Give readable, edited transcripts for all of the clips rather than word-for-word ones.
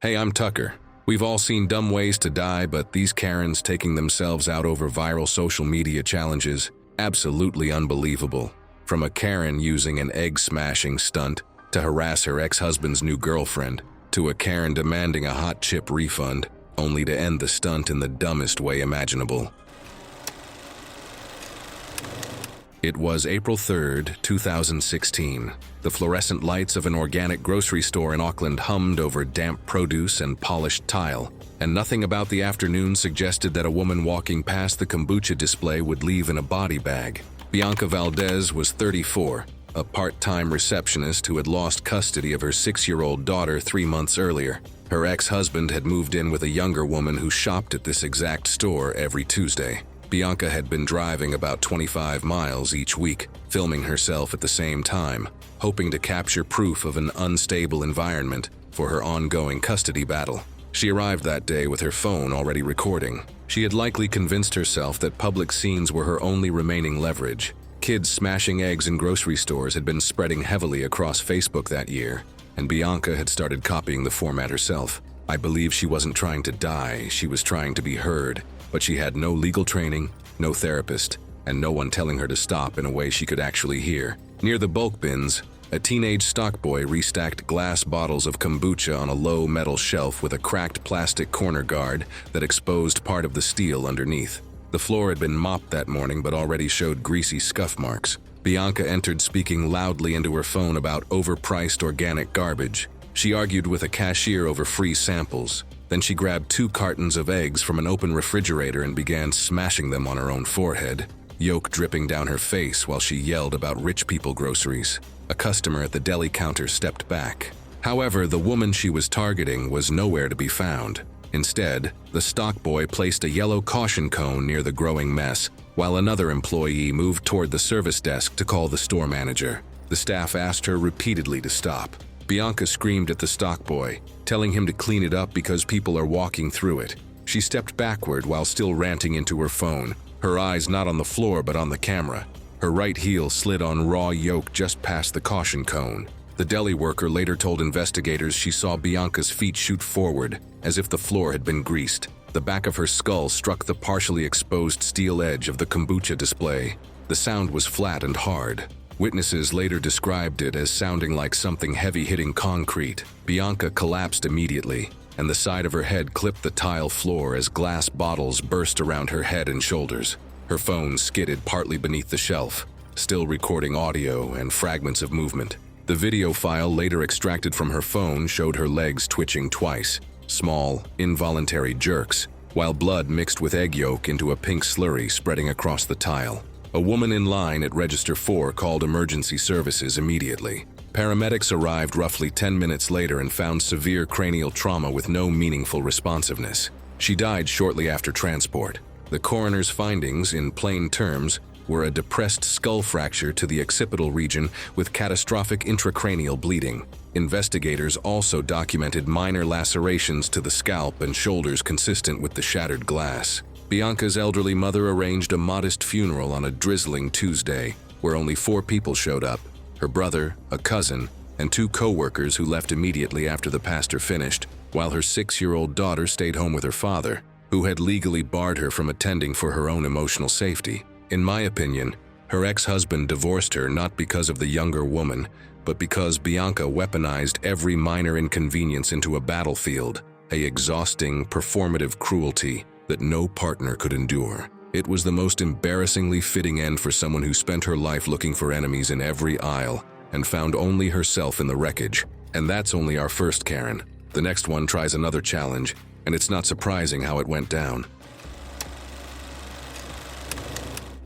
Hey, I'm Tucker. We've all seen dumb ways to die, but these Karens taking themselves out over viral social media challenges, absolutely unbelievable. From a Karen using an egg-smashing stunt to harass her ex-husband's new girlfriend, to a Karen demanding a hot chip refund, only to end the stunt in the dumbest way imaginable. It was April 3rd, 2016. The fluorescent lights of an organic grocery store in Auckland hummed over damp produce and polished tile, and nothing about the afternoon suggested that a woman walking past the kombucha display would leave in a body bag. Bianca Valdez was 34, a part-time receptionist who had lost custody of her 6-year-old daughter 3 months earlier. Her ex-husband had moved in with a younger woman who shopped at this exact store every Tuesday. Bianca had been driving about 25 miles each week, filming herself at the same time, hoping to capture proof of an unstable environment for her ongoing custody battle. She arrived that day with her phone already recording. She had likely convinced herself that public scenes were her only remaining leverage. Kids smashing eggs in grocery stores had been spreading heavily across Facebook that year, and Bianca had started copying the format herself. I believe she wasn't trying to die, she was trying to be heard. But she had no legal training, no therapist, and no one telling her to stop in a way she could actually hear. Near the bulk bins, a teenage stock boy restacked glass bottles of kombucha on a low metal shelf with a cracked plastic corner guard that exposed part of the steel underneath. The floor had been mopped that morning but already showed greasy scuff marks. Bianca entered speaking loudly into her phone about overpriced organic garbage. She argued with a cashier over free samples. Then she grabbed 2 cartons of eggs from an open refrigerator and began smashing them on her own forehead, yolk dripping down her face while she yelled about rich people groceries. A customer at the deli counter stepped back. However, the woman she was targeting was nowhere to be found. Instead, the stock boy placed a yellow caution cone near the growing mess, while another employee moved toward the service desk to call the store manager. The staff asked her repeatedly to stop. Bianca screamed at the stock boy, telling him to clean it up because people are walking through it. She stepped backward while still ranting into her phone, her eyes not on the floor but on the camera. Her right heel slid on raw yolk just past the caution cone. The deli worker later told investigators she saw Bianca's feet shoot forward, as if the floor had been greased. The back of her skull struck the partially exposed steel edge of the kombucha display. The sound was flat and hard. Witnesses later described it as sounding like something heavy hitting concrete. Bianca collapsed immediately, and the side of her head clipped the tile floor as glass bottles burst around her head and shoulders. Her phone skidded partly beneath the shelf, still recording audio and fragments of movement. The video file later extracted from her phone showed her legs twitching twice, small, involuntary jerks, while blood mixed with egg yolk into a pink slurry spreading across the tile. A woman in line at Register 4 called emergency services immediately. Paramedics arrived roughly 10 minutes later and found severe cranial trauma with no meaningful responsiveness. She died shortly after transport. The coroner's findings, in plain terms, were a depressed skull fracture to the occipital region with catastrophic intracranial bleeding. Investigators also documented minor lacerations to the scalp and shoulders consistent with the shattered glass. Bianca's elderly mother arranged a modest funeral on a drizzling Tuesday, where only 4 people showed up: her brother, a cousin, and 2 co-workers who left immediately after the pastor finished, while her 6-year-old daughter stayed home with her father, who had legally barred her from attending for her own emotional safety. In my opinion, her ex-husband divorced her not because of the younger woman, but because Bianca weaponized every minor inconvenience into a battlefield, an exhausting, performative cruelty that no partner could endure. It was the most embarrassingly fitting end for someone who spent her life looking for enemies in every aisle and found only herself in the wreckage. And that's only our first Karen. The next one tries another challenge, and it's not surprising how it went down.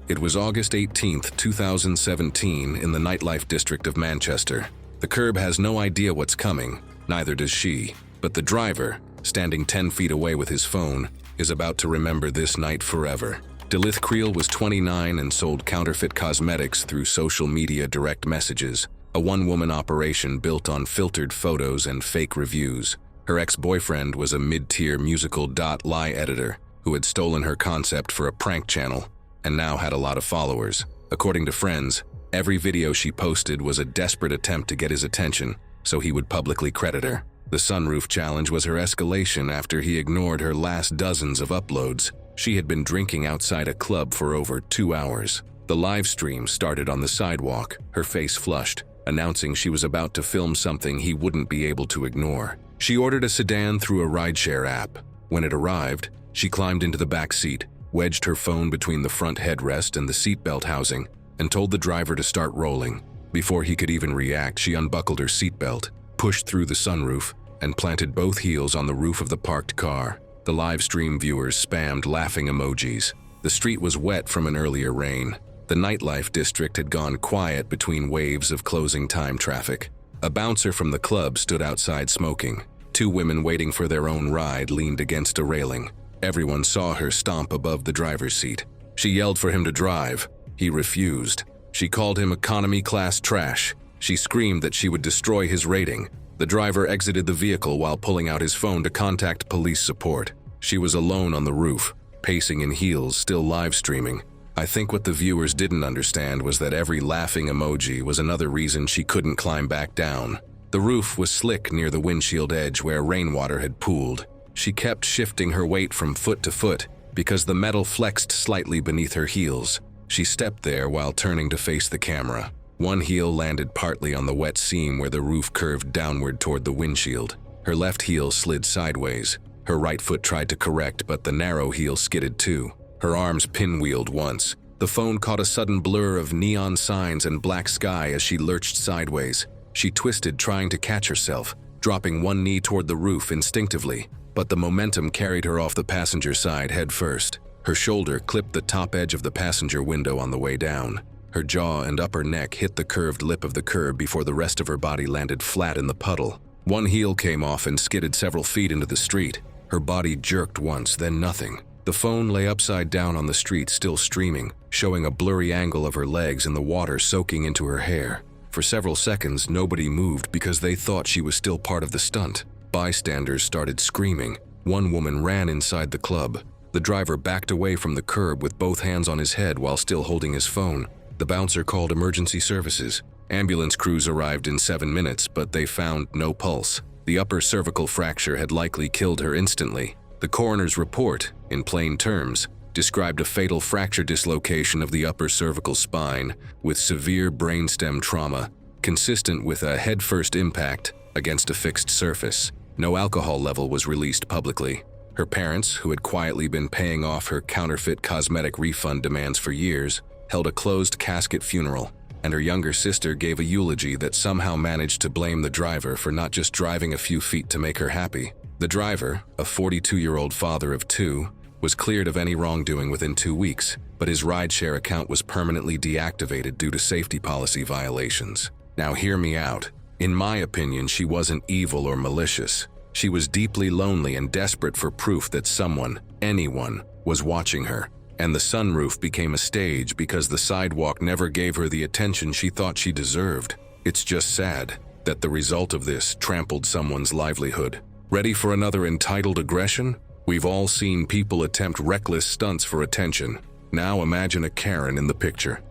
It was August 18th, 2017 in the nightlife district of Manchester. The curb has no idea what's coming, neither does she, but the driver, standing 10 feet away with his phone, is about to remember this night forever. Dilith Creel was 29 and sold counterfeit cosmetics through social media direct messages, a one-woman operation built on filtered photos and fake reviews. Her ex-boyfriend was a mid-tier musical.ly editor who had stolen her concept for a prank channel and now had a lot of followers. According to friends, every video she posted was a desperate attempt to get his attention so he would publicly credit her. The sunroof challenge was her escalation after he ignored her last dozens of uploads. She had been drinking outside a club for over 2 hours. The live stream started on the sidewalk, her face flushed, announcing she was about to film something he wouldn't be able to ignore. She ordered a sedan through a rideshare app. When it arrived, she climbed into the back seat, wedged her phone between the front headrest and the seatbelt housing, and told the driver to start rolling. Before he could even react, she unbuckled her seatbelt, pushed through the sunroof, and planted both heels on the roof of the parked car. The live stream viewers spammed laughing emojis. The street was wet from an earlier rain. The nightlife district had gone quiet between waves of closing time traffic. A bouncer from the club stood outside smoking. 2 women waiting for their own ride leaned against a railing. Everyone saw her stomp above the driver's seat. She yelled for him to drive. He refused. She called him economy-class trash. She screamed that she would destroy his rating. The driver exited the vehicle while pulling out his phone to contact police support. She was alone on the roof, pacing in heels, still live streaming. I think what the viewers didn't understand was that every laughing emoji was another reason she couldn't climb back down. The roof was slick near the windshield edge where rainwater had pooled. She kept shifting her weight from foot to foot because the metal flexed slightly beneath her heels. She stepped there while turning to face the camera. One heel landed partly on the wet seam where the roof curved downward toward the windshield. Her left heel slid sideways. Her right foot tried to correct, but the narrow heel skidded too. Her arms pinwheeled once. The phone caught a sudden blur of neon signs and black sky as she lurched sideways. She twisted, trying to catch herself, dropping one knee toward the roof instinctively, but the momentum carried her off the passenger side head first. Her shoulder clipped the top edge of the passenger window on the way down. Her jaw and upper neck hit the curved lip of the curb before the rest of her body landed flat in the puddle. One heel came off and skidded several feet into the street. Her body jerked once, then nothing. The phone lay upside down on the street, still streaming, showing a blurry angle of her legs and the water soaking into her hair. For several seconds, nobody moved because they thought she was still part of the stunt. Bystanders started screaming. One woman ran inside the club. The driver backed away from the curb with both hands on his head while still holding his phone. The bouncer called emergency services. Ambulance crews arrived in 7 minutes, but they found no pulse. The upper cervical fracture had likely killed her instantly. The coroner's report, in plain terms, described a fatal fracture dislocation of the upper cervical spine with severe brainstem trauma, consistent with a head-first impact against a fixed surface. No alcohol level was released publicly. Her parents, who had quietly been paying off her counterfeit cosmetic refund demands for years, held a closed casket funeral, and her younger sister gave a eulogy that somehow managed to blame the driver for not just driving a few feet to make her happy. The driver, a 42-year-old father of 2, was cleared of any wrongdoing within 2 weeks, but his rideshare account was permanently deactivated due to safety policy violations. Now hear me out. In my opinion, she wasn't evil or malicious. She was deeply lonely and desperate for proof that someone, anyone, was watching her. And the sunroof became a stage because the sidewalk never gave her the attention she thought she deserved. It's just sad that the result of this trampled someone's livelihood. Ready for another entitled aggression? We've all seen people attempt reckless stunts for attention. Now imagine a Karen in the picture.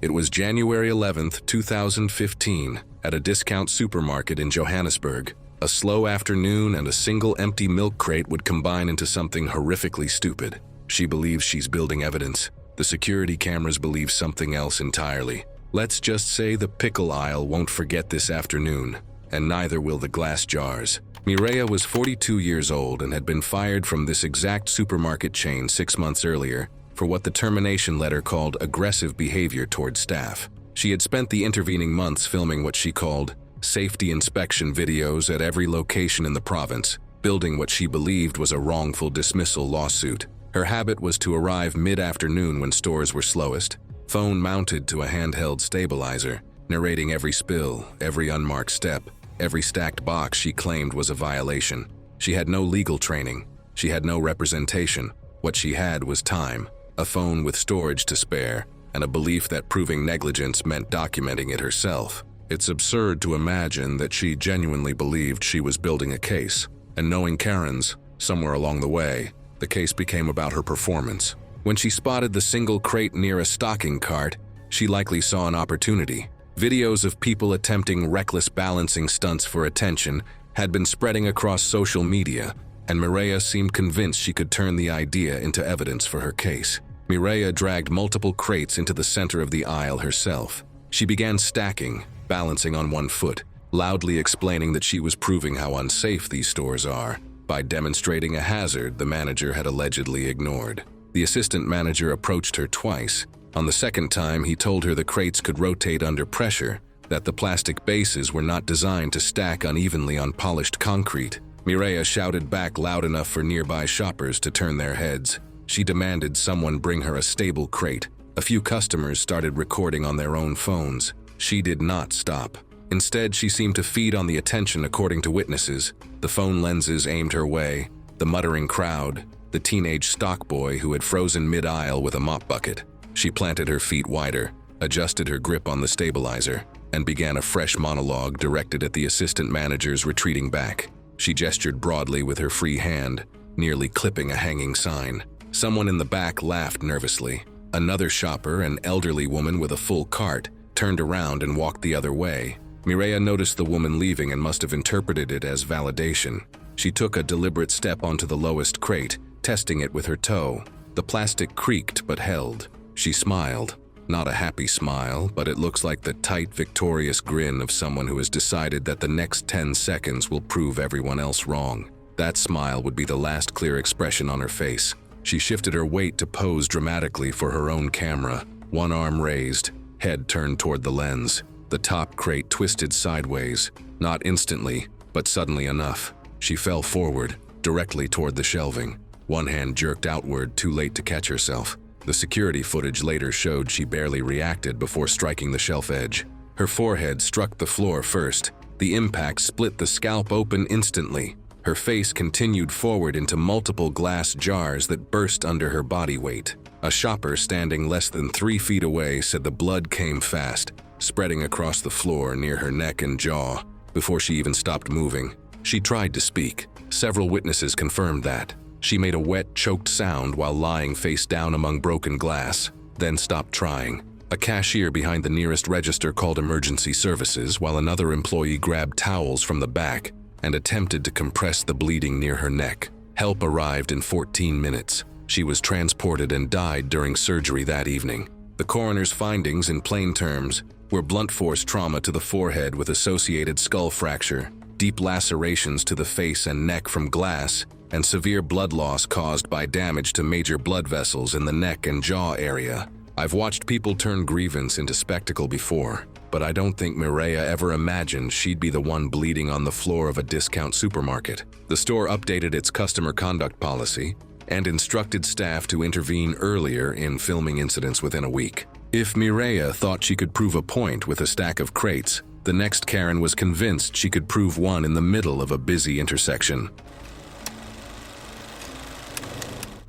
It was January 11th, 2015, at a discount supermarket in Johannesburg. A slow afternoon and a single empty milk crate would combine into something horrifically stupid. She believes she's building evidence. The security cameras believe something else entirely. Let's just say the pickle aisle won't forget this afternoon, and neither will the glass jars. Mireya was 42 years old and had been fired from this exact supermarket chain 6 months earlier for what the termination letter called aggressive behavior toward staff. She had spent the intervening months filming what she called safety inspection videos at every location in the province, building what she believed was a wrongful dismissal lawsuit. Her habit was to arrive mid-afternoon when stores were slowest, phone mounted to a handheld stabilizer, narrating every spill, every unmarked step, every stacked box she claimed was a violation. She had no legal training. She had no representation. What she had was time, a phone with storage to spare, and a belief that proving negligence meant documenting it herself. It's absurd to imagine that she genuinely believed she was building a case, and knowing Karen's, somewhere along the way, the case became about her performance. When she spotted the single crate near a stocking cart, she likely saw an opportunity. Videos of people attempting reckless balancing stunts for attention had been spreading across social media, and Mireya seemed convinced she could turn the idea into evidence for her case. Mireya dragged multiple crates into the center of the aisle herself. She began stacking, balancing on one foot, loudly explaining that she was proving how unsafe these stores are by demonstrating a hazard the manager had allegedly ignored. The assistant manager approached her twice. On the second time, he told her the crates could rotate under pressure, that the plastic bases were not designed to stack unevenly on polished concrete. Mireya shouted back loud enough for nearby shoppers to turn their heads. She demanded someone bring her a stable crate. A few customers started recording on their own phones. She did not stop. Instead, she seemed to feed on the attention according to witnesses. The phone lenses aimed her way, the muttering crowd, the teenage stock boy who had frozen mid-aisle with a mop bucket. She planted her feet wider, adjusted her grip on the stabilizer, and began a fresh monologue directed at the assistant managers retreating back. She gestured broadly with her free hand, nearly clipping a hanging sign. Someone in the back laughed nervously. Another shopper, an elderly woman with a full cart, turned around and walked the other way. Mireya noticed the woman leaving and must have interpreted it as validation. She took a deliberate step onto the lowest crate, testing it with her toe. The plastic creaked but held. She smiled. Not a happy smile, but it looks like the tight, victorious grin of someone who has decided that the next 10 seconds will prove everyone else wrong. That smile would be the last clear expression on her face. She shifted her weight to pose dramatically for her own camera, one arm raised, head turned toward the lens. The top crate twisted sideways, not instantly, but suddenly enough. She fell forward, directly toward the shelving. One hand jerked outward, too late to catch herself. The security footage later showed she barely reacted before striking the shelf edge. Her forehead struck the floor first. The impact split the scalp open instantly. Her face continued forward into multiple glass jars that burst under her body weight. A shopper standing less than 3 feet away said the blood came fast, spreading across the floor near her neck and jaw. Before she even stopped moving, she tried to speak. Several witnesses confirmed that. She made a wet, choked sound while lying face down among broken glass, then stopped trying. A cashier behind the nearest register called emergency services while another employee grabbed towels from the back and attempted to compress the bleeding near her neck. Help arrived in 14 minutes. She was transported and died during surgery that evening. The coroner's findings, in plain terms, were blunt force trauma to the forehead with associated skull fracture, deep lacerations to the face and neck from glass, and severe blood loss caused by damage to major blood vessels in the neck and jaw area. I've watched people turn grievance into spectacle before, but I don't think Mireya ever imagined she'd be the one bleeding on the floor of a discount supermarket. The store updated its customer conduct policy and instructed staff to intervene earlier in filming incidents within a week. If Mireya thought she could prove a point with a stack of crates, the next Karen was convinced she could prove one in the middle of a busy intersection.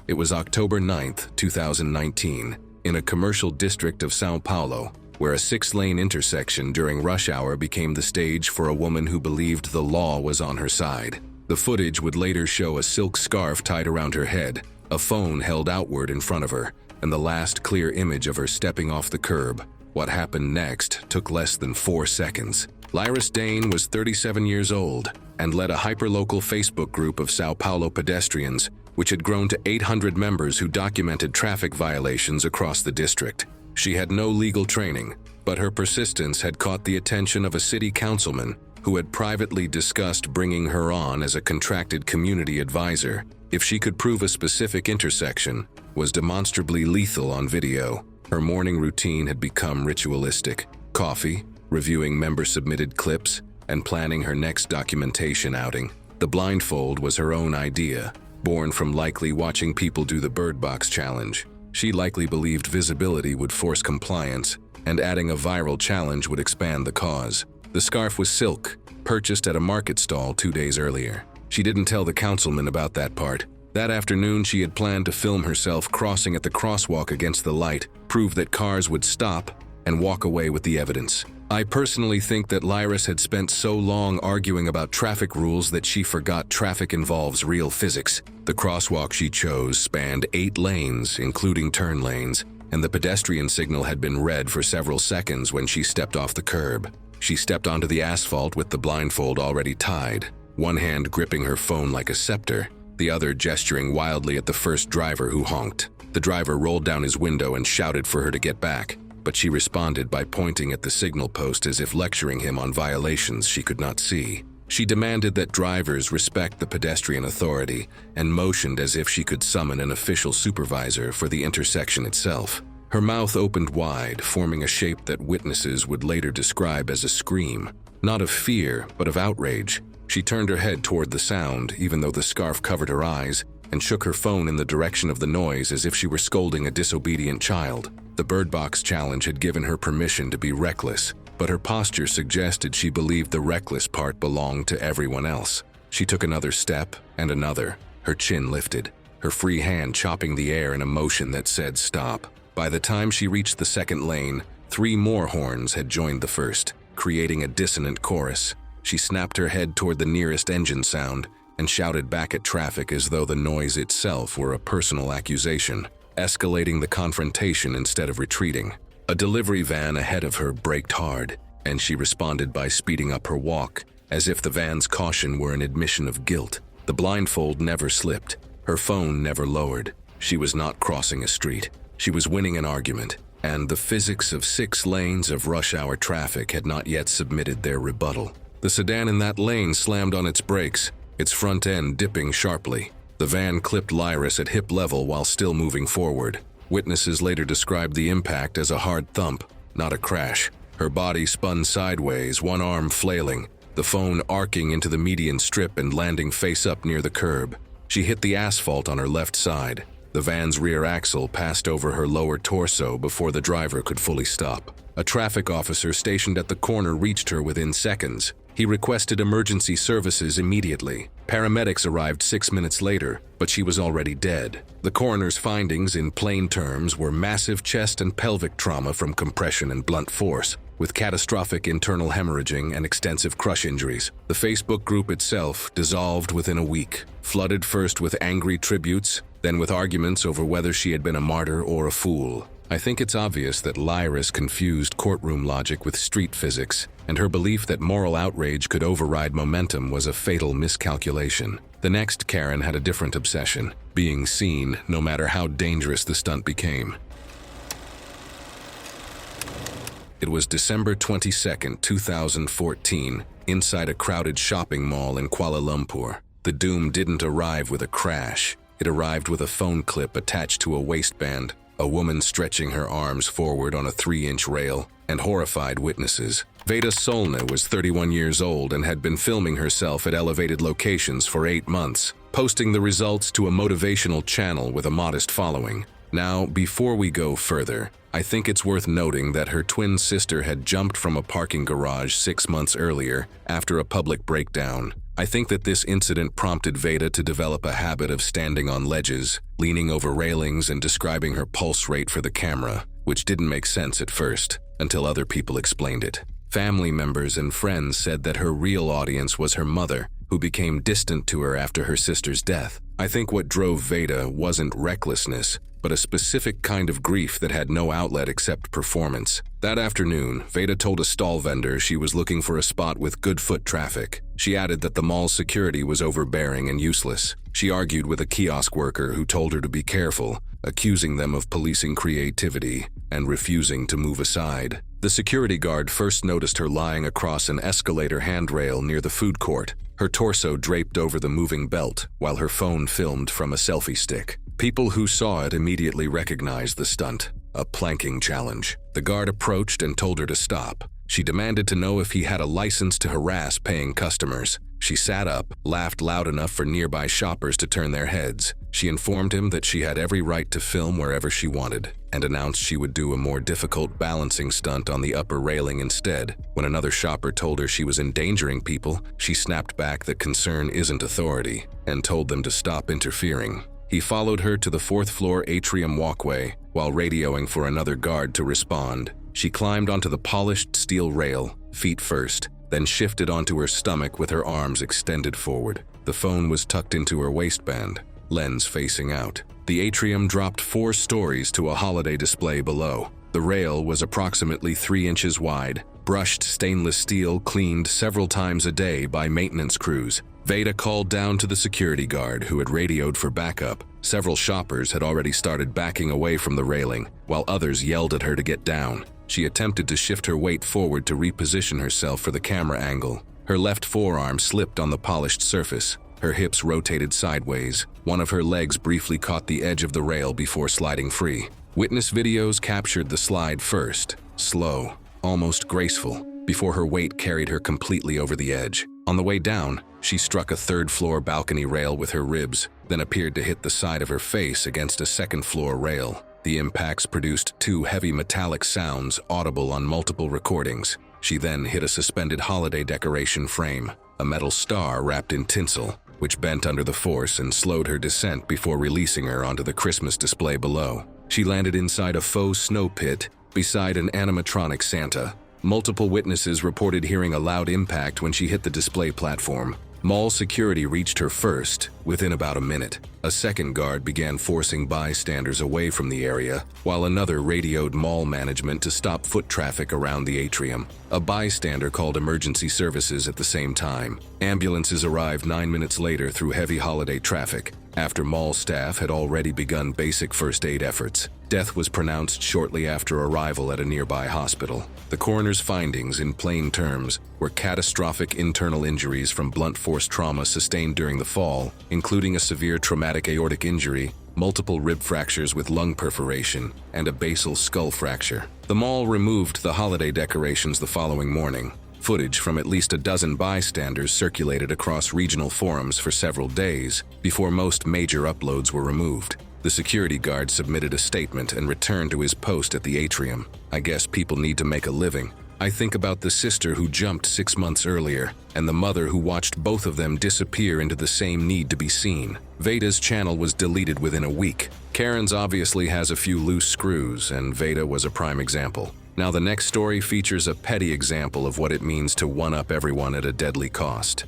It was October 9th, 2019, in a commercial district of São Paulo, where a 6-lane intersection during rush hour became the stage for a woman who believed the law was on her side. The footage would later show a silk scarf tied around her head, a phone held outward in front of her, and the last clear image of her stepping off the curb. What happened next took less than 4 seconds. Lyris Dane was 37 years old and led a hyperlocal Facebook group of São Paulo pedestrians, which had grown to 800 members who documented traffic violations across the district. She had no legal training, but her persistence had caught the attention of a city councilman who had privately discussed bringing her on as a contracted community advisor if she could prove a specific intersection was demonstrably lethal on video. Her morning routine had become ritualistic: coffee, reviewing member-submitted clips, and planning her next documentation outing. The blindfold was her own idea, born from likely watching people do the Bird Box challenge. She likely believed visibility would force compliance, and adding a viral challenge would expand the cause. The scarf was silk, purchased at a market stall 2 days earlier. She didn't tell the councilman about that part. That afternoon, she had planned to film herself crossing at the crosswalk against the light, prove that cars would stop, and walk away with the evidence. I personally think that Lyris had spent so long arguing about traffic rules that she forgot traffic involves real physics. The crosswalk she chose spanned 8 lanes, including turn lanes, and the pedestrian signal had been red for several seconds when she stepped off the curb. She stepped onto the asphalt with the blindfold already tied, one hand gripping her phone like a scepter, the other gesturing wildly at the first driver who honked. The driver rolled down his window and shouted for her to get back, but she responded by pointing at the signal post as if lecturing him on violations she could not see. She demanded that drivers respect the pedestrian authority and motioned as if she could summon an official supervisor for the intersection itself. Her mouth opened wide, forming a shape that witnesses would later describe as a scream, not of fear, but of outrage. She turned her head toward the sound, even though the scarf covered her eyes, and shook her phone in the direction of the noise as if she were scolding a disobedient child. The Bird Box challenge had given her permission to be reckless, but her posture suggested she believed the reckless part belonged to everyone else. She took another step and another, her chin lifted, her free hand chopping the air in a motion that said stop. By the time she reached the second lane, 3 more horns had joined the first, creating a dissonant chorus. She snapped her head toward the nearest engine sound and shouted back at traffic as though the noise itself were a personal accusation, escalating the confrontation instead of retreating. A delivery van ahead of her braked hard, and she responded by speeding up her walk, as if the van's caution were an admission of guilt. The blindfold never slipped, her phone never lowered. She was not crossing a street. She was winning an argument, and the physics of 6 lanes of rush-hour traffic had not yet submitted their rebuttal. The sedan in that lane slammed on its brakes, its front end dipping sharply. The van clipped Lyris at hip level while still moving forward. Witnesses later described the impact as a hard thump, not a crash. Her body spun sideways, one arm flailing, the phone arcing into the median strip and landing face up near the curb. She hit the asphalt on her left side. The van's rear axle passed over her lower torso before the driver could fully stop. A traffic officer stationed at the corner reached her within seconds. He requested emergency services immediately. Paramedics arrived 6 minutes later, but she was already dead. The coroner's findings, in plain terms, were massive chest and pelvic trauma from compression and blunt force, with catastrophic internal hemorrhaging and extensive crush injuries. The Facebook group itself dissolved within a week, flooded first with angry tributes, then with arguments over whether she had been a martyr or a fool. I think it's obvious that Lyris confused courtroom logic with street physics, and her belief that moral outrage could override momentum was a fatal miscalculation. The next Karen had a different obsession, being seen no matter how dangerous the stunt became. It was December 22, 2014, inside a crowded shopping mall in Kuala Lumpur. The doom didn't arrive with a crash. It arrived with a phone clip attached to a waistband, a woman stretching her arms forward on a 3-inch rail, and horrified witnesses. Veda Solna was 31 years old and had been filming herself at elevated locations for 8 months, posting the results to a motivational channel with a modest following. Now, before we go further, I think it's worth noting that her twin sister had jumped from a parking garage 6 months earlier after a public breakdown. I think that this incident prompted Veda to develop a habit of standing on ledges, leaning over railings and describing her pulse rate for the camera, which didn't make sense at first, until other people explained it. Family members and friends said that her real audience was her mother, who became distant to her after her sister's death. I think what drove Veda wasn't recklessness, but a specific kind of grief that had no outlet except performance. That afternoon, Veda told a stall vendor she was looking for a spot with good foot traffic. She added that the mall's security was overbearing and useless. She argued with a kiosk worker who told her to be careful, accusing them of policing creativity and refusing to move aside. The security guard first noticed her lying across an escalator handrail near the food court, her torso draped over the moving belt, while her phone filmed from a selfie stick. People who saw it immediately recognized the stunt, a planking challenge. The guard approached and told her to stop. She demanded to know if he had a license to harass paying customers. She sat up, laughed loud enough for nearby shoppers to turn their heads. She informed him that she had every right to film wherever she wanted, and announced she would do a more difficult balancing stunt on the upper railing instead. When another shopper told her she was endangering people, she snapped back that concern isn't authority, and told them to stop interfering. He followed her to the 4th-floor atrium walkway, while radioing for another guard to respond. She climbed onto the polished steel rail, feet first, then shifted onto her stomach with her arms extended forward. The phone was tucked into her waistband, lens facing out. The atrium dropped 4 stories to a holiday display below. The rail was approximately 3 inches wide, brushed stainless steel cleaned several times a day by maintenance crews. Veda called down to the security guard who had radioed for backup. Several shoppers had already started backing away from the railing, while others yelled at her to get down. She attempted to shift her weight forward to reposition herself for the camera angle. Her left forearm slipped on the polished surface. Her hips rotated sideways. One of her legs briefly caught the edge of the rail before sliding free. Witness videos captured the slide first, slow, almost graceful, before her weight carried her completely over the edge. On the way down, she struck a 3rd-floor balcony rail with her ribs, then appeared to hit the side of her face against a 2nd-floor rail. The impacts produced 2 heavy metallic sounds audible on multiple recordings. She then hit a suspended holiday decoration frame, a metal star wrapped in tinsel, which bent under the force and slowed her descent before releasing her onto the Christmas display below. She landed inside a faux snow pit beside an animatronic Santa. Multiple witnesses reported hearing a loud impact when she hit the display platform. Mall security reached her first, within about a minute. A second guard began forcing bystanders away from the area, while another radioed mall management to stop foot traffic around the atrium. A bystander called emergency services at the same time. Ambulances arrived 9 minutes later through heavy holiday traffic, after mall staff had already begun basic first aid efforts. Death was pronounced shortly after arrival at a nearby hospital. The coroner's findings, in plain terms, were catastrophic internal injuries from blunt force trauma sustained during the fall, including a severe traumatic aortic injury, multiple rib fractures with lung perforation, and a basal skull fracture. The mall removed the holiday decorations the following morning. Footage from at least a dozen bystanders circulated across regional forums for several days before most major uploads were removed. The security guard submitted a statement and returned to his post at the atrium. I guess people need to make a living. I think about the sister who jumped 6 months earlier, and the mother who watched both of them disappear into the same need to be seen. Veda's channel was deleted within a week. Karen's obviously has a few loose screws, and Veda was a prime example. Now the next story features a petty example of what it means to one-up everyone at a deadly cost.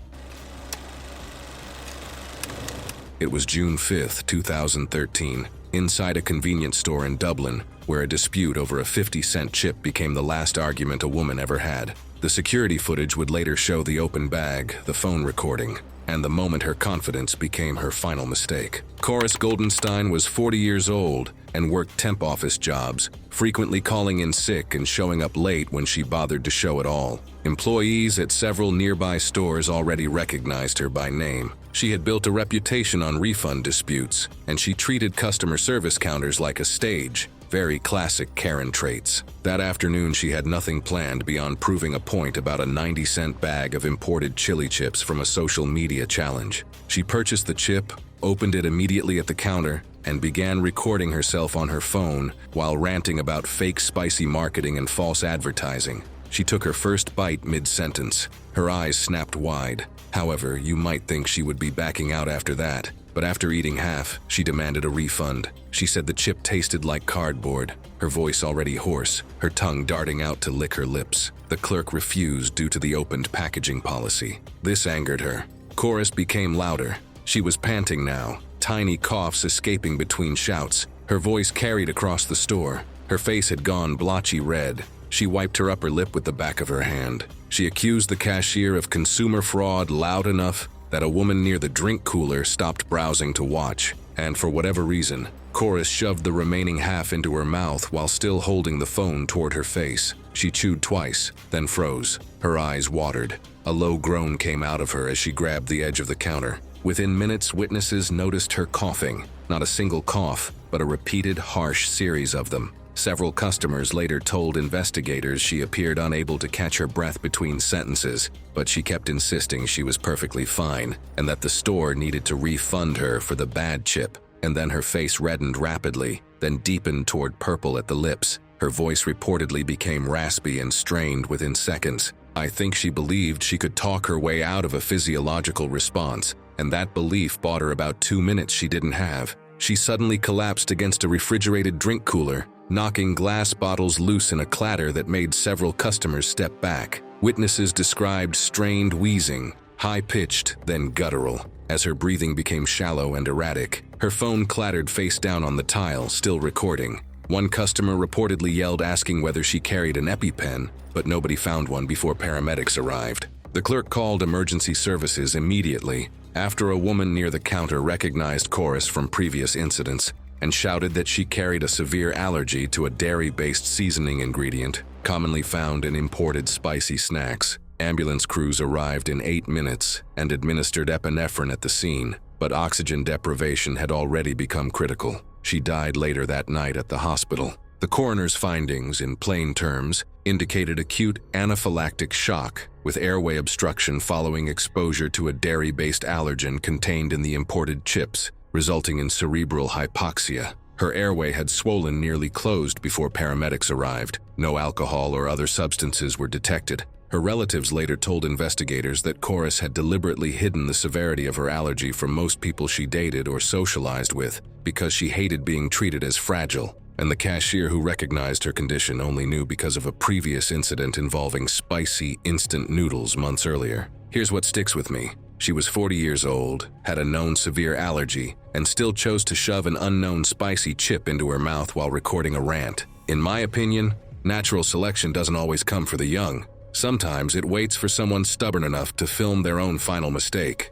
It was June 5, 2013, inside a convenience store in Dublin, where a dispute over a 50-cent chip became the last argument a woman ever had. The security footage would later show the open bag, the phone recording, and the moment her confidence became her final mistake. Coris Goldenstein was 40 years old and worked temp office jobs, frequently calling in sick and showing up late when she bothered to show at all. Employees at several nearby stores already recognized her by name. She had built a reputation on refund disputes, and she treated customer service counters like a stage. Very classic Karen traits. That afternoon, she had nothing planned beyond proving a point about a 90-cent bag of imported chili chips from a social media challenge. She purchased the chip, opened it immediately at the counter, and began recording herself on her phone while ranting about fake spicy marketing and false advertising. She took her first bite mid-sentence. Her eyes snapped wide. However, you might think she would be backing out after that. But after eating half, she demanded a refund. She said the chip tasted like cardboard, her voice already hoarse, her tongue darting out to lick her lips. The clerk refused due to the opened packaging policy. This angered her. Coris became louder. She was panting now, tiny coughs escaping between shouts. Her voice carried across the store. Her face had gone blotchy red. She wiped her upper lip with the back of her hand. She accused the cashier of consumer fraud loud enough that a woman near the drink cooler stopped browsing to watch. And for whatever reason, Coris shoved the remaining half into her mouth while still holding the phone toward her face. She chewed twice, then froze. Her eyes watered. A low groan came out of her as she grabbed the edge of the counter. Within minutes, witnesses noticed her coughing. Not a single cough, but a repeated, harsh series of them. Several customers later told investigators she appeared unable to catch her breath between sentences, but she kept insisting she was perfectly fine and that the store needed to refund her for the bad chip. And then her face reddened rapidly, then deepened toward purple at the lips. Her voice reportedly became raspy and strained within seconds. I think she believed she could talk her way out of a physiological response, and that belief bought her about 2 minutes she didn't have. She suddenly collapsed against a refrigerated drink cooler, knocking glass bottles loose in a clatter that made several customers step back. Witnesses described strained wheezing, high-pitched, then guttural. As her breathing became shallow and erratic, Her phone clattered face down on the tile, still recording. One customer reportedly yelled asking whether she carried an EpiPen, but nobody found one before paramedics arrived. The clerk called emergency services immediately after a woman near the counter recognized Chorus from previous incidents and shouted that she carried a severe allergy to a dairy-based seasoning ingredient commonly found in imported spicy snacks. Ambulance crews arrived in 8 minutes and administered epinephrine at the scene, but oxygen deprivation had already become critical. She died later that night at the hospital. The coroner's findings, in plain terms, indicated acute anaphylactic shock with airway obstruction following exposure to a dairy-based allergen contained in the imported chips, resulting in cerebral hypoxia. Her airway had swollen nearly closed before paramedics arrived. No alcohol or other substances were detected. Her relatives later told investigators that Chorus had deliberately hidden the severity of her allergy from most people she dated or socialized with because she hated being treated as fragile, and the cashier who recognized her condition only knew because of a previous incident involving spicy instant noodles months earlier. Here's what sticks with me. She was 40 years old, had a known severe allergy, and still chose to shove an unknown spicy chip into her mouth while recording a rant. In my opinion, natural selection doesn't always come for the young. Sometimes it waits for someone stubborn enough to film their own final mistake.